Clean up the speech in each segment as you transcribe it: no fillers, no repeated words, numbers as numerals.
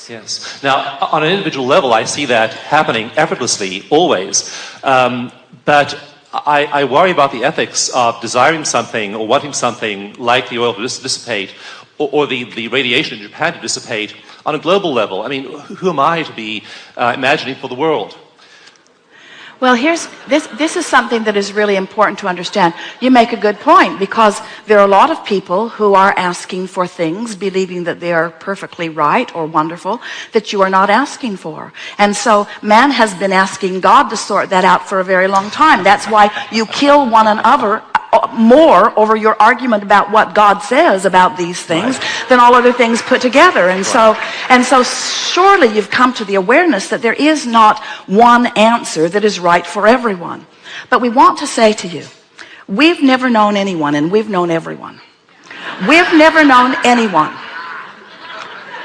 Yes. Now, on an individual level, I see that happening effortlessly, always. But I worry about the ethics of desiring something or wanting something like the oil to dissipate or the radiation in Japan to dissipate on a global level. I mean, who am I to be imagining for the world? Well, this is something that is really important to understand. You make a good point, because there are a lot of people who are asking for things, believing that they are perfectly right or wonderful, that you are not asking for. And so man has been asking God to sort that out for a very long time. That's why you kill one another more over your argument about what God says about these things than all other things put together. And so surely you've come to the awareness that there is not one answer that is right for everyone. But we want to say to you, we've never known anyone, and we've known everyone. We've never known anyone,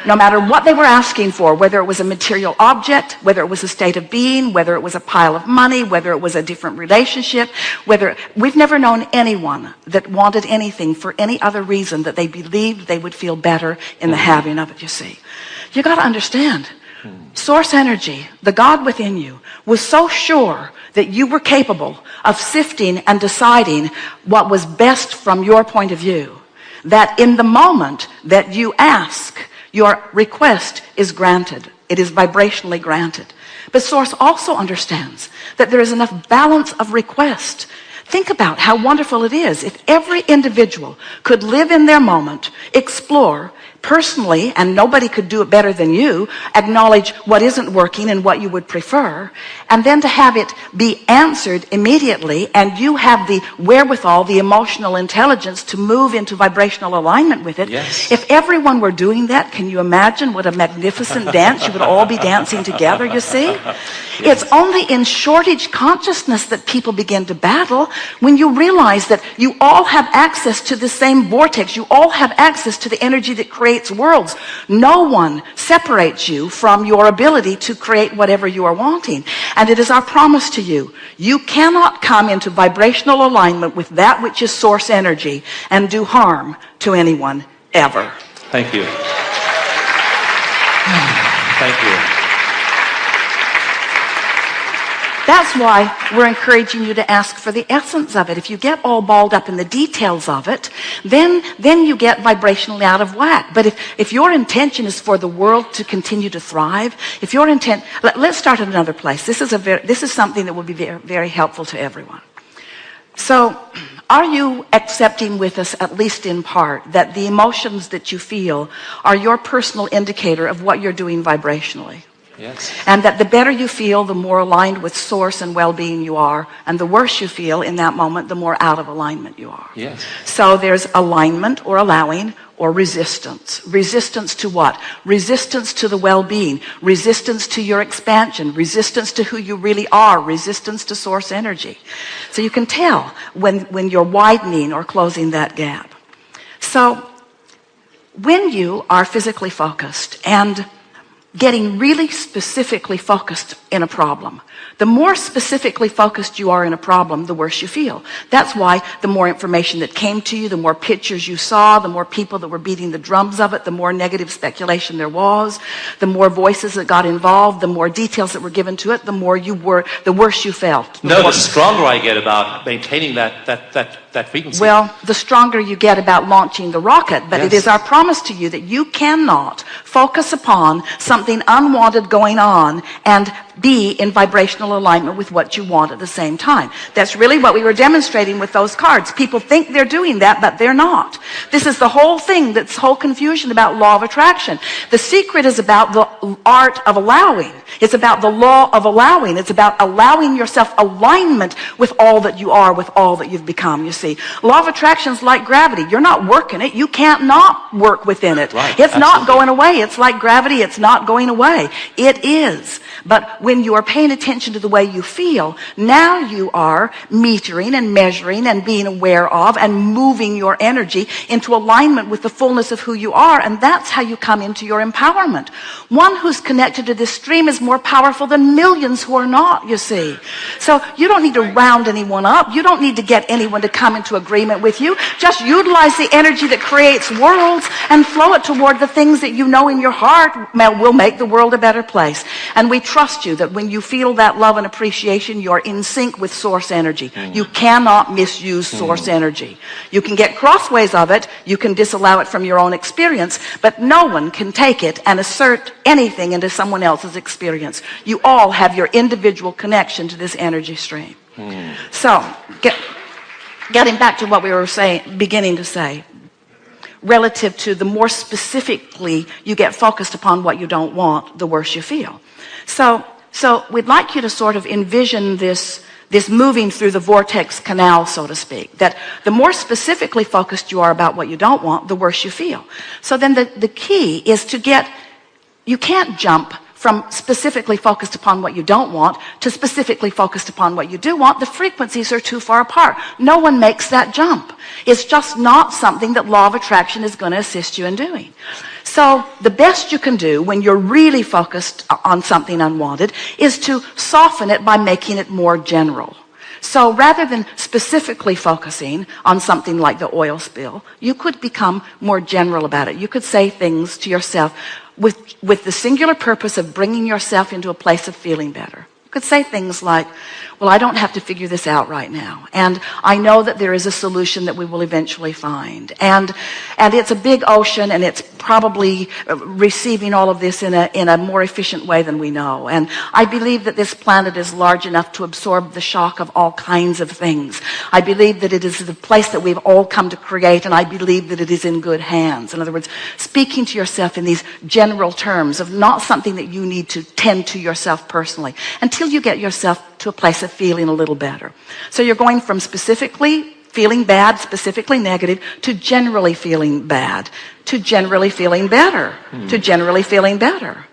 no matter what they were asking for, whether it was a material object, whether it was a state of being, whether it was a pile of money, whether it was a different relationship, we've never known anyone that wanted anything for any other reason that they believed they would feel better in the having of it, you see. You got to understand, source energy, the God within you, was so sure that you were capable of sifting and deciding what was best from your point of view, that in the moment that you ask, your request is granted. It is vibrationally granted. But Source also understands that there is enough balance of request. Think about how wonderful it is if every individual could live in their moment, explore personally, and nobody could do it better than you, acknowledge what isn't working and what you would prefer, and then to have it be answered immediately, and you have the wherewithal, the emotional intelligence to move into vibrational alignment with it. Yes. If everyone were doing that, can you imagine what a magnificent dance you would all be dancing together, you see? Yes. It's only in shortage consciousness that people begin to battle, when you realize that you all have access to the same vortex. You all have access to the energy that creates worlds. No one separates you from your ability to create whatever you are wanting. And it is our promise to you, you cannot come into vibrational alignment with that which is source energy and do harm to anyone ever. Thank you. Thank you. That's why we're encouraging you to ask for the essence of it. If you get all balled up in the details of it, then you get vibrationally out of whack. But if your intention is for the world to continue to thrive, if your intent, let's start at another place. This is something that will be very, very helpful to everyone. So, are you accepting with us, at least in part, that the emotions that you feel are your personal indicator of what you're doing vibrationally? Yes. And that the better you feel, the more aligned with source and well-being you are, and the worse you feel in that moment, the more out of alignment you are. Yes. So there's alignment or allowing or resistance. Resistance to what? Resistance to the well-being, resistance to your expansion, resistance to who you really are, resistance to source energy. So you can tell when you're widening or closing that gap. So when you are physically focused and getting really specifically focused in a problem, the more specifically focused you are in a problem, the worse you feel. That's why the more information that came to you, the more pictures you saw, the more people that were beating the drums of it, the more negative speculation there was, the more voices that got involved, the more details that were given to it, the worse you felt. No, the stronger I get about maintaining that frequency. Well, the stronger you get about launching the rocket, but Yes. It is our promise to you that you cannot focus upon something unwanted going on and be in vibrational alignment with what you want at the same time. That's really what we were demonstrating with those cards. People think they're doing that, but they're not. This is the whole thing, that's whole confusion about law of attraction. The secret is about the art of allowing. It's about the law of allowing. It's about allowing yourself alignment with all that you are, with all that you've become, you see. Law of attraction is like gravity. You're not working it. You can't not work within it. Right, it's absolutely. not going away. It's like gravity. It's not going away. It is. But when you are paying attention to the way you feel, now you are metering and measuring and being aware of and moving your energy into alignment with the fullness of who you are. And that's how you come into your empowerment. One who's connected to this stream is more powerful than millions who are not, you see. So you don't need to round anyone up. You don't need to get anyone to come into agreement with you. Just utilize the energy that creates worlds and flow it toward the things that you know in your heart will make the world a better place. And we trust you that when you feel that love and appreciation, you're in sync with source energy. You cannot misuse source energy. You can get crossways of it. You can disallow it from your own experience, but no one can take it and assert anything into someone else's experience. You all have your individual connection to this energy stream. So, getting back to what we were beginning to say, relative to the more specifically you get focused upon what you don't want, the worse you feel. So we'd like you to sort of envision this moving through the vortex canal, so to speak, that the more specifically focused you are about what you don't want, the worse you feel. So then the key is you can't jump from specifically focused upon what you don't want to specifically focused upon what you do want. The frequencies are too far apart. No one makes that jump. It's just not something that law of attraction is going to assist you in doing. So the best you can do when you're really focused on something unwanted is to soften it by making it more general. So rather than specifically focusing on something like the oil spill, you could become more general about it. You could say things to yourself with the singular purpose of bringing yourself into a place of feeling better. You could say things like, well, I don't have to figure this out right now. And I know that there is a solution that we will eventually find. And it's a big ocean, and it's probably receiving all of this in a more efficient way than we know. And I believe that this planet is large enough to absorb the shock of all kinds of things. I believe that it is the place that we've all come to create, and I believe that it is in good hands. In other words, speaking to yourself in these general terms of not something that you need to tend to yourself personally until you get yourself to a place of feeling a little better. So you're going from specifically feeling bad, specifically negative, to generally feeling bad, to generally feeling better, to generally feeling better,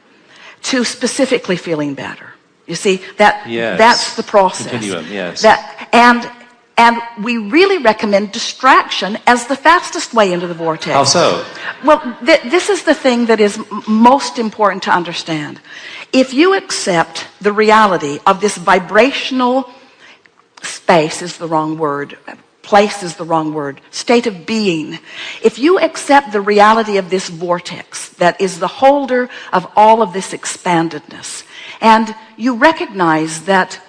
to specifically feeling better. You see, that's the process. Continuum, yes. And we really recommend distraction as the fastest way into the vortex. How so? Well, this is the thing that is most important to understand. If you accept the reality of this vibrational space is the wrong word, place is the wrong word, state of being. If you accept the reality of this vortex that is the holder of all of this expandedness, and you recognize that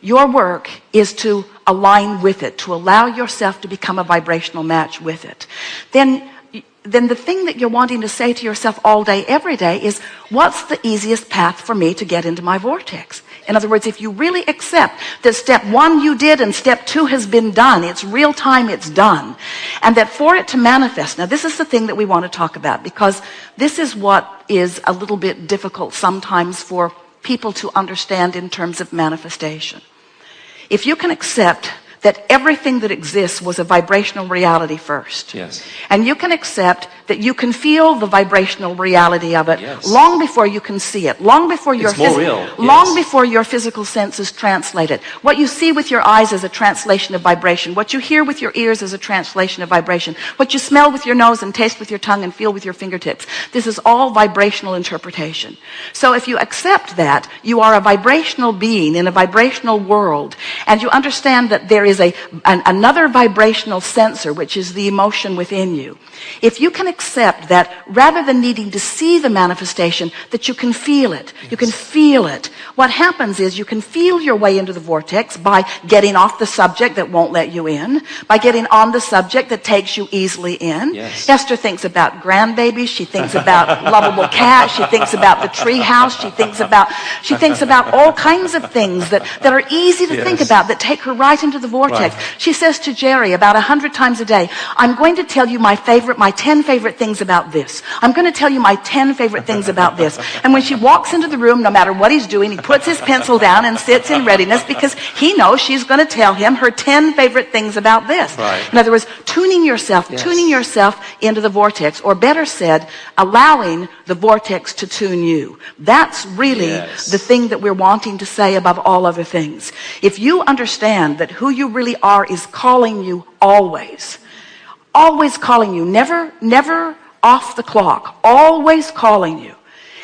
your work is to align with it, to allow yourself to become a vibrational match with it, then the thing that you're wanting to say to yourself all day, every day is, what's the easiest path for me to get into my vortex? In other words, if you really accept that step 1 you did and step 2 has been done, it's real time, it's done, and that for it to manifest, now this is the thing that we want to talk about, because this is what is a little bit difficult sometimes for people to understand in terms of manifestation. If you can accept that everything that exists was a vibrational reality first. Yes. And you can accept that you can feel the vibrational reality of it long before you can see it, long before your long before your physical senses translate it. What you see with your eyes is a translation of vibration. What you hear with your ears is a translation of vibration. What you smell with your nose and taste with your tongue and feel with your fingertips. This is all vibrational interpretation. So if you accept that, you are a vibrational being in a vibrational world, and you understand that there is another vibrational sensor, which is the emotion within you. If you can accept that rather than needing to see the manifestation, that you can feel it. You can feel it. What happens is you can feel your way into the vortex by getting off the subject that won't let you in, by getting on the subject that takes you easily in. Yes. Esther thinks about grandbabies. She thinks about lovable cats. She thinks about the tree house. She thinks about all kinds of things that are easy to think about, that take her right into the vortex. Right. She says to Jerry about 100 times a day, I'm going to tell you my 10 favorite things about this. I'm going to tell you my 10 favorite things about this. And when she walks into the room, no matter what he's doing, he puts his pencil down and sits in readiness because he knows she's going to tell him her 10 favorite things about this. Right. In other words, tuning yourself into the vortex, or better said, allowing the vortex to tune you. That's really the thing that we're wanting to say above all other things. If you understand that who you really are is calling you always calling you, never off the clock, always calling you.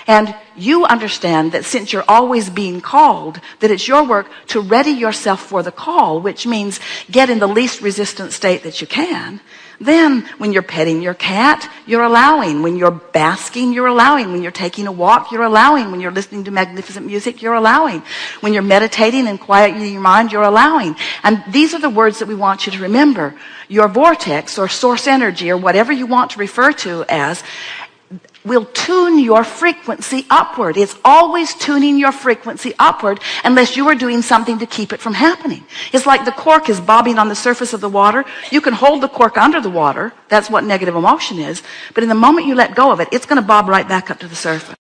And you understand that since you're always being called, that it's your work to ready yourself for the call, which means get in the least resistant state that you can. Then when you're petting your cat, you're allowing. When you're basking, you're allowing. When you're taking a walk, you're allowing. When you're listening to magnificent music, you're allowing. When you're meditating and quieting your mind, you're allowing. And these are the words that we want you to remember. Your vortex or source energy or whatever you want to refer to as will tune your frequency upward. It's always tuning your frequency upward unless you are doing something to keep it from happening. It's like the cork is bobbing on the surface of the water. You can hold the cork under the water. That's what negative emotion is. But in the moment you let go of it, it's going to bob right back up to the surface.